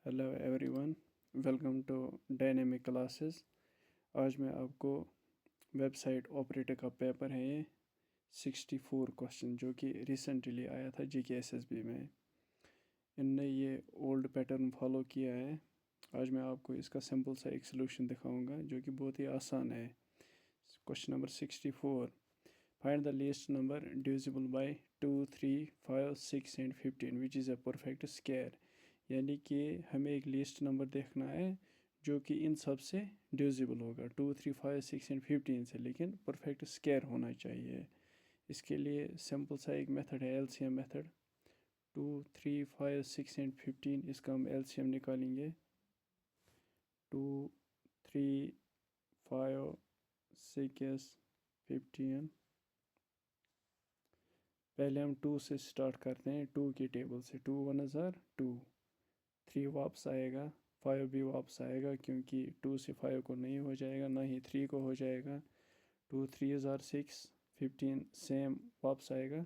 Hello everyone, welcome to dynamic classes. आज मैं आपको वेबसाइट ऑपरेटर का पेपर है ये 64 क्वेश्चन जो कि रिसेंटली आया था GKSSB में। इनने ये ओल्ड पैटर्न फॉलो किया है। आज मैं आपको इसका सिंपल सा एक सलूशन दिखाऊंगा जो कि बहुत ही आसान है। Question number 64, find the least number divisible by 2, 3, 5, 6 and 15 which is a perfect square. यानी कि हमें एक लिस्ट नंबर देखना है जो कि इन सब से डिविजिबल होगा 2, 3, 5, 6 एंड 15 से, लेकिन परफेक्ट स्क्वायर होना चाहिए। इसके लिए सिंपल सा एक मेथड है, LCM मेथड। 2, 3, 5, 6 एंड 15, इसका हम LCM निकालेंगे। 2, 3, 5, 6, 15। पहले हम 2 से स्टार्ट करते हैं, 2 की टेबल से। 2 1 जार 2, 3 वापस आएगा, 5 भी वापस आएगा क्योंकि 2 से 5 को नहीं हो जाएगा, ना ही 3 को हो जाएगा। 2 3 जार 6, 15 सेम वापस आएगा।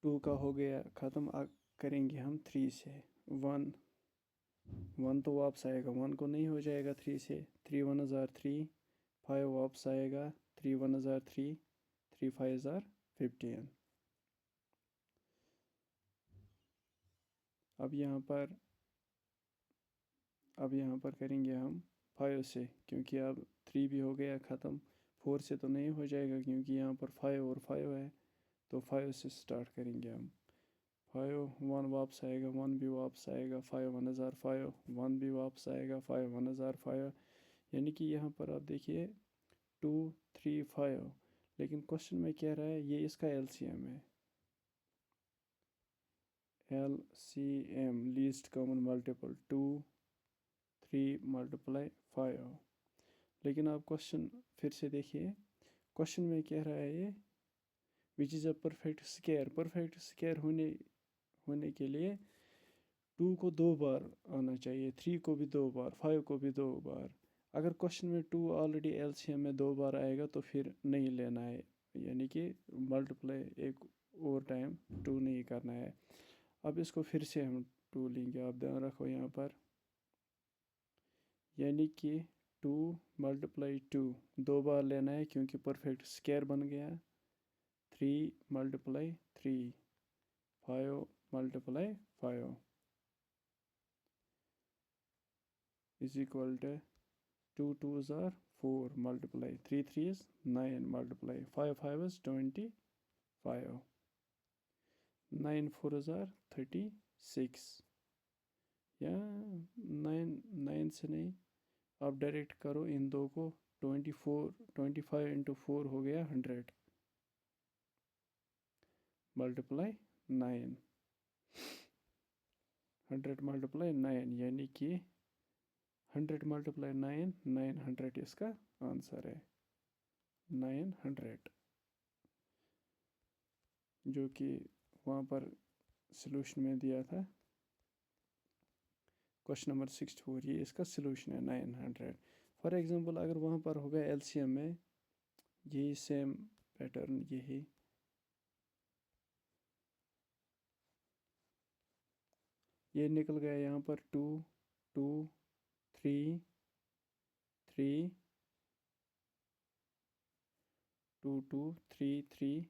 2 का हो गया ख़त्म। करेंगे हम 3 से। 1 तो वापस आएगा, 1 को नहीं हो जाएगा 3 से। 3 1 जार 3, 5 वापस आएगा। 3 1 जार 3, 3 5 जार 15। अब यहाँ पर करेंगे हम 5 से, क्योंकि अब 3 भी हो गया ख़त्म। 4 से तो नहीं हो जाएगा क्योंकि यहाँ पर 5 और 5 है, तो 5 से स्टार्ट करेंगे हम। 5 1 वापस आएगा, 1 भी वापस आएगा। 5 1 जार 5, 1 भी वापस आएगा। 5 1 जार 5, यानी कि यहाँ पर आप देखिए 2 3 5, लेकिन क्वेश्चन में कह रहा है ये इसका LCM है। LCM least common multiple 2 3 multiply 5। लेकिन आप क्वेश्चन फिर से देखिए, क्वेश्चन में कह रहा है ये which is a perfect square. Perfect square होने के लिए 2 को 2 बार आना चाहिए, 3 को भी 2 बार, 5 को भी 2 बार। अगर क्वेश्चन में 2 ऑलरेडी LCM में 2 बार आएगा तो फिर नहीं लेना है, यानी कि मल्टीप्लाई एक और टाइम 2 नहीं करना है। अब इसको फिर से हम 2 लेंगे, आप ध्यान रखो यहाँ पर, यानी कि 2 मल्टीप्लाई 2 2 बार लेना है क्योंकि परफेक्ट स्क्वायर बन गया। 3 multiply 3, 5 multiply 5 is equal to 2 2 जार 4 मल्टीप्लाई 3 3 is 9 मल्टीप्लाई 5 5 is 25, 9 4 जार 36, या 9 से नहीं, आप डायरेक्ट करो इन दो को। 25 इंटू 4 हो गया 100 मल्टीप्लाई 9, 100 मल्टीप्लाई 9, यानी कि 100 मल्टीप्लाई 9, 900 इसका आंसर है। 900 जो कि वहाँ पर सलूशन में दिया था। क्वेश्चन नंबर 64, ये इसका सलूशन है 900। फॉर एग्जांपल अगर वहाँ पर होगा LCM में यही सेम पैटर्न, यही ये निकल गया यहाँ पर 2 2 3 3 2 2 3 3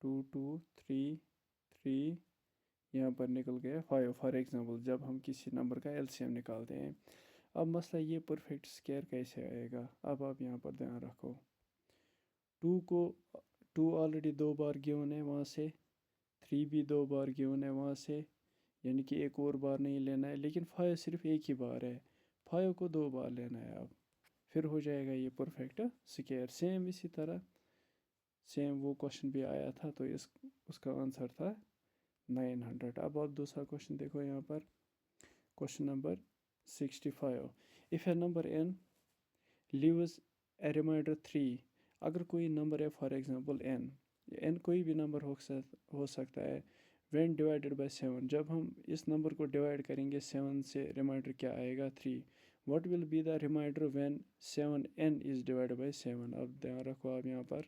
2 2 3 3, यहाँ पर निकल गया 5। फॉर एग्जांपल जब हम किसी नंबर का LCM निकालते हैं। अब मसला ये परफेक्ट स्क्वायर कैसे आएगा। अब आप यहाँ पर ध्यान रखो, 2 ऑलरेडी 2 बार गिवन है वहाँ से, 3 भी 2 बार गिवन है वहाँ से, यानी कि एक और बार नहीं लेना है। लेकिन 5 सिर्फ एक ही बार है, 5 को 2 बार लेना है। अब फिर हो जाएगा ये परफेक्ट स्क्वायर। सेम इसी तरह सेम वो क्वेश्चन भी आया था, तो उसका आंसर था 900। अब आप दूसरा क्वेश्चन देखो यहाँ पर, question number 65, if a number n leaves a remainder 3। अगर कोई नंबर है, फॉर एग्जांपल n कोई भी नंबर हो सकता है, व्हेन डिवाइडेड बाय 7, जब हम इस नंबर को डिवाइड करेंगे 7 से, रिमाइंडर क्या आएगा 3। What will be the remainder when 7n is divided by 7? अब ध्यान रखो आप यहाँ पर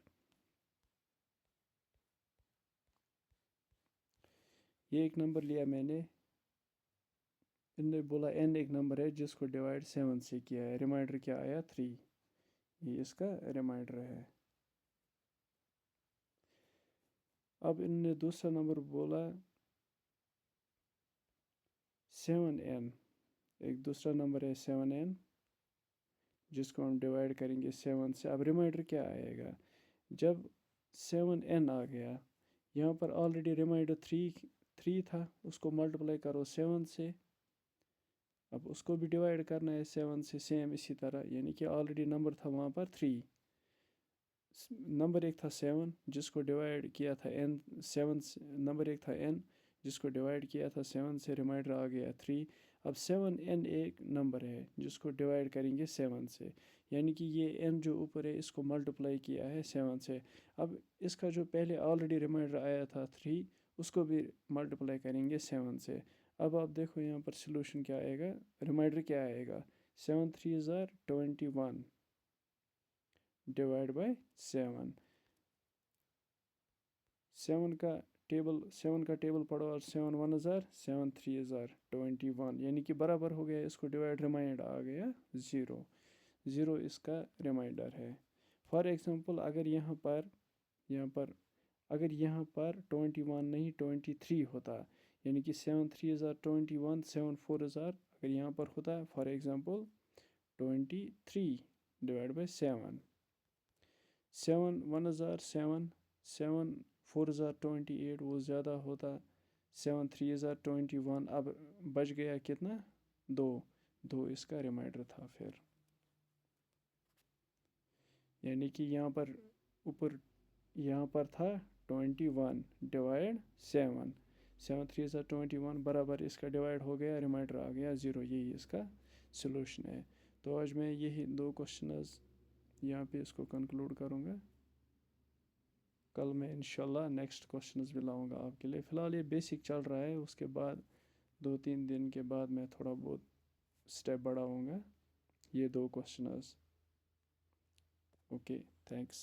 ये एक नंबर लिया मैंने, इनने बोला n एक नंबर है जिसको डिवाइड 7 से किया है, रिमाइंडर क्या आया 3, ये इसका रिमाइंडर है। अब इनने दूसरा नंबर बोला 7n, एक दूसरा नंबर है 7n जिसको हम डिवाइड करेंगे 7 से। अब रिमाइंडर क्या आएगा, जब 7n आ गया, यहाँ पर ऑलरेडी रिमाइंडर 3 था, उसको मल्टीप्लाई करो 7 से, अब उसको भी डिवाइड करना है 7 से, सेम इसी तरह, यानी कि ऑलरेडी नंबर था वहाँ पर 3, नंबर एक था 7 जिसको डिवाइड किया था n, 7 नंबर एक था n जिसको डिवाइड किया था 7 से, रिमाइंडर आ गया 3। अब 7n एक नंबर है जिसको डिवाइड करेंगे 7 से, यानी कि ये n जो ऊपर है इसको मल्टीप्लाई किया है 7 से। अब इसका जो पहले ऑलरेडी रिमाइंडर आया था 3, उसको भी मल्टीप्लाई करेंगे 7 से। अब आप देखो यहाँ पर सोल्यूशन क्या आएगा, रिमाइंडर क्या आएगा, 7 3 ज़ार 21 डिवाइड बाय 7। 7 का टेबल पढ़ो और 7 1 ज़ार 7 3 ज़ार 21, यानी कि बराबर हो गया, इसको डिवाइड रिमाइंडर आ गया 0 इसका रिमाइंडर है। फॉर एग्जांपल अगर यहाँ पर अगर यहाँ पर 21 नहीं 23 होता, यानी कि 7 3 ज़ार 21, 7 4 ज़ार अगर यहाँ पर होता फॉर एग्जांपल 23 डिवाइड बाय 7, 7 1 ज़ार 7, 7 4 ज़ार 28, वो ज़्यादा होता, 7 3 ज़ार 21, अब बच गया कितना 2 इसका रिमाइंडर था फिर, यानी कि यहाँ पर ऊपर यहाँ पर था 21 डिवाइड 7, 7 3 ज़ार 21 बराबर इसका डिवाइड हो गया, रिमाइंडर आ गया 0, यही इसका सोल्यूशन है। तो आज मैं यही 2 क्वेश्चंस यहाँ पे इसको कंक्लूड करूँगा, कल मैं इंशाल्लाह नेक्स्ट क्वेश्चंस भी लाऊंगा आपके लिए। फ़िलहाल ये बेसिक चल रहा है, उसके बाद 2-3 दिन के बाद मैं थोड़ा बहुत स्टेप बढ़ाऊँगा ये 2 क्वेश्चंस। Okay, thanks.